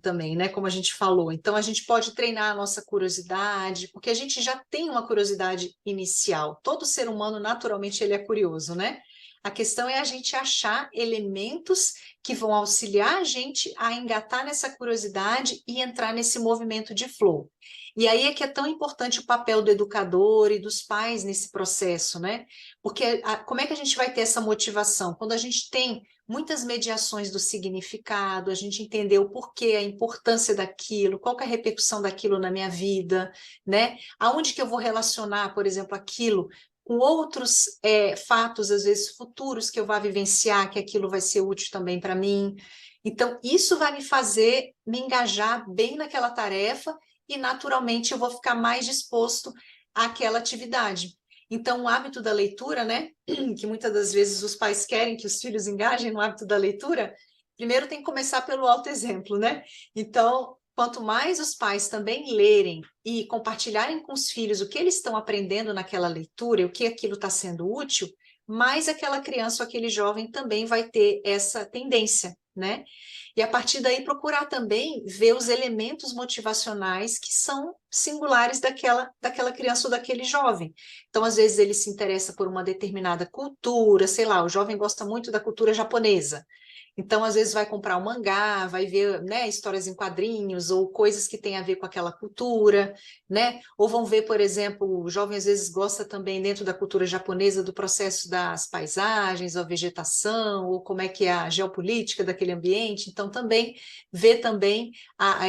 também, né? Como a gente falou. Então, a gente pode treinar a nossa curiosidade, porque a gente já tem uma curiosidade inicial. Todo ser humano, naturalmente, ele é curioso, né? A questão é a gente achar elementos que vão auxiliar a gente a engatar nessa curiosidade e entrar nesse movimento de flow. E aí é que é tão importante o papel do educador e dos pais nesse processo, né? Porque como é que a gente vai ter essa motivação? Quando a gente tem muitas mediações do significado, a gente entender o porquê, a importância daquilo, qual que é a repercussão daquilo na minha vida, né? Aonde que eu vou relacionar, por exemplo, aquilo com outros fatos, às vezes futuros, que eu vá vivenciar, que aquilo vai ser útil também para mim. Então, isso vai me fazer me engajar bem naquela tarefa e, naturalmente, eu vou ficar mais disposto àquela atividade. Então, o hábito da leitura, né, que muitas das vezes os pais querem que os filhos engajem no hábito da leitura, primeiro tem que começar pelo autoexemplo, né? Então, quanto mais os pais também lerem e compartilharem com os filhos o que eles estão aprendendo naquela leitura e o que aquilo está sendo útil, mais aquela criança ou aquele jovem também vai ter essa tendência, né? E a partir daí procurar também ver os elementos motivacionais que são singulares daquela criança ou daquele jovem. Então, às vezes, ele se interessa por uma determinada cultura, sei lá, o jovem gosta muito da cultura japonesa. Então, às vezes, vai comprar um mangá, vai ver, né, histórias em quadrinhos ou coisas que têm a ver com aquela cultura, né? Ou vão ver, por exemplo, o jovem às vezes gosta também, dentro da cultura japonesa, do processo das paisagens, a vegetação, ou como é que é a geopolítica daquele ambiente. Então, também vê também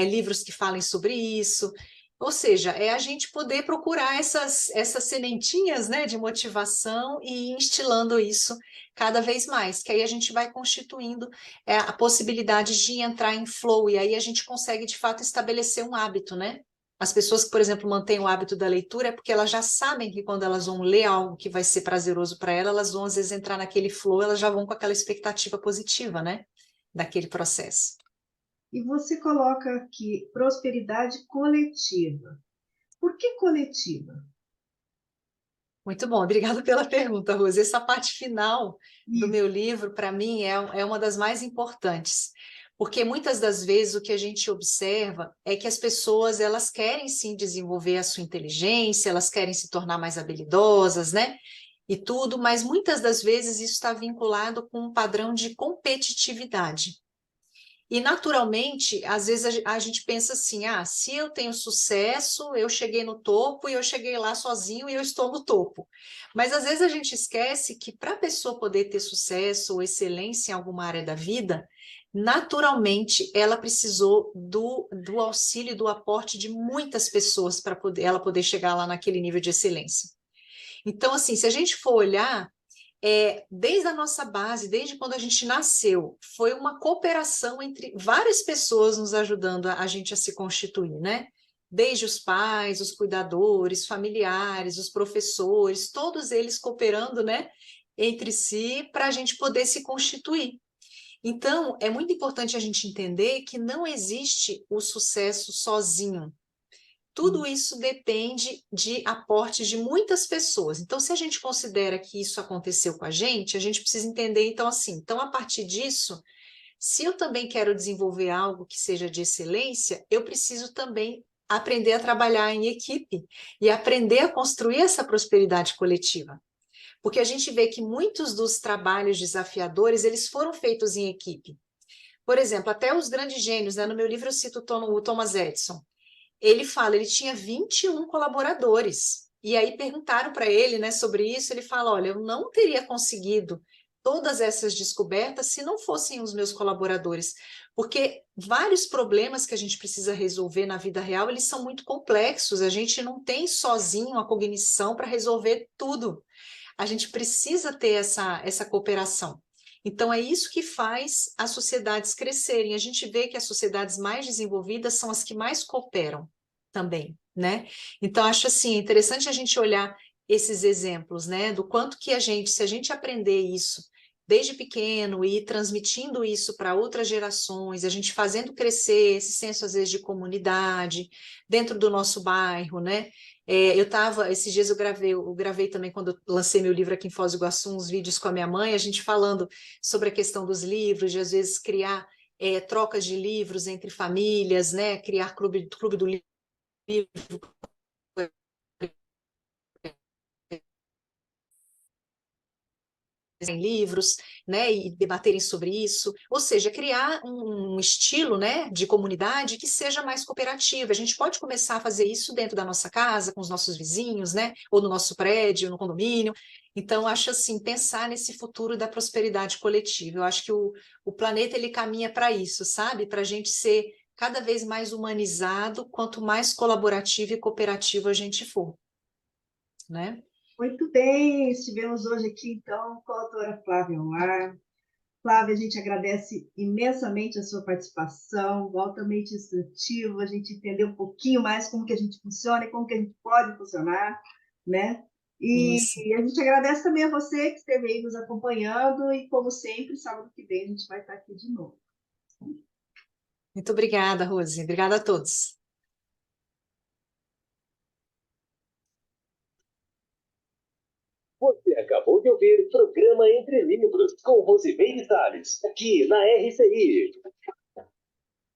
livros que falem sobre isso. Ou seja, é a gente poder procurar essas sementinhas, né, de motivação e ir instilando isso cada vez mais, que aí a gente vai constituindo a possibilidade de entrar em flow, e aí a gente consegue, de fato, estabelecer um hábito, né? As pessoas que, por exemplo, mantêm o hábito da leitura é porque elas já sabem que quando elas vão ler algo que vai ser prazeroso para elas, elas vão, às vezes, entrar naquele flow, elas já vão com aquela expectativa positiva, né? Daquele processo. E você coloca aqui prosperidade coletiva. Por que coletiva? Muito bom, obrigada pela pergunta, Rose. Essa parte final do Isso. meu livro, para mim, é uma das mais importantes, porque muitas das vezes o que a gente observa é que as pessoas, elas querem sim desenvolver a sua inteligência, elas querem se tornar mais habilidosas, né? E tudo, mas muitas das vezes isso está vinculado com um padrão de competitividade. E, naturalmente, às vezes a gente pensa assim, se eu tenho sucesso, eu cheguei no topo e eu cheguei lá sozinho e eu estou no topo. Mas, às vezes, a gente esquece que para a pessoa poder ter sucesso ou excelência em alguma área da vida, naturalmente, ela precisou do auxílio, do aporte de muitas pessoas para ela poder chegar lá naquele nível de excelência. Então, assim, se a gente for olhar, desde a nossa base, desde quando a gente nasceu, foi uma cooperação entre várias pessoas nos ajudando a gente a se constituir, né? Desde os pais, os cuidadores, familiares, os professores, todos eles cooperando, né, entre si para a gente poder se constituir. Então, é muito importante a gente entender que não existe o sucesso sozinho. Tudo isso depende de aportes de muitas pessoas. Então, se a gente considera que isso aconteceu com a gente precisa entender, então, assim, então, a partir disso, se eu também quero desenvolver algo que seja de excelência, eu preciso também aprender a trabalhar em equipe e aprender a construir essa prosperidade coletiva. Porque a gente vê que muitos dos trabalhos desafiadores, eles foram feitos em equipe. Por exemplo, até os grandes gênios, né? No meu livro eu cito o Thomas Edison. Ele fala, ele tinha 21 colaboradores. E aí perguntaram para ele, né, sobre isso, ele fala, olha, eu não teria conseguido todas essas descobertas se não fossem os meus colaboradores, porque vários problemas que a gente precisa resolver na vida real, eles são muito complexos, a gente não tem sozinho a cognição para resolver tudo. A gente precisa ter essa cooperação. Então, é isso que faz as sociedades crescerem. A gente vê que as sociedades mais desenvolvidas são as que mais cooperam também, né? Então, acho assim, interessante a gente olhar esses exemplos, né? Do quanto que se a gente aprender isso desde pequeno e ir transmitindo isso para outras gerações, a gente fazendo crescer esse senso, às vezes, de comunidade dentro do nosso bairro, né? Esses dias eu gravei também, quando eu lancei meu livro aqui em Foz do Iguaçu, uns vídeos com a minha mãe, a gente falando sobre a questão dos livros, de às vezes criar trocas de livros entre famílias, né? Criar clube do livro em livros, né, e debaterem sobre isso, ou seja, criar um estilo, né, de comunidade que seja mais cooperativo. A gente pode começar a fazer isso dentro da nossa casa, com os nossos vizinhos, né, ou no nosso prédio, no condomínio. Então, acho assim, pensar nesse futuro da prosperidade coletiva. Eu acho que o planeta, ele caminha para isso, sabe? Para a gente ser cada vez mais humanizado, quanto mais colaborativo e cooperativo a gente for, né? Muito bem, estivemos hoje aqui, então, com a autora Flávia Mar. Flávia, a gente agradece imensamente a sua participação, altamente instrutivo, a gente entendeu um pouquinho mais como que a gente funciona e como que a gente pode funcionar, né? Isso. E a gente agradece também a você que esteve aí nos acompanhando e, como sempre, sábado que vem a gente vai estar aqui de novo. Muito obrigada, Rose. Obrigada a todos. Você acabou de ouvir o programa Entre Livros, com Rosimeire Salles, aqui na RCI.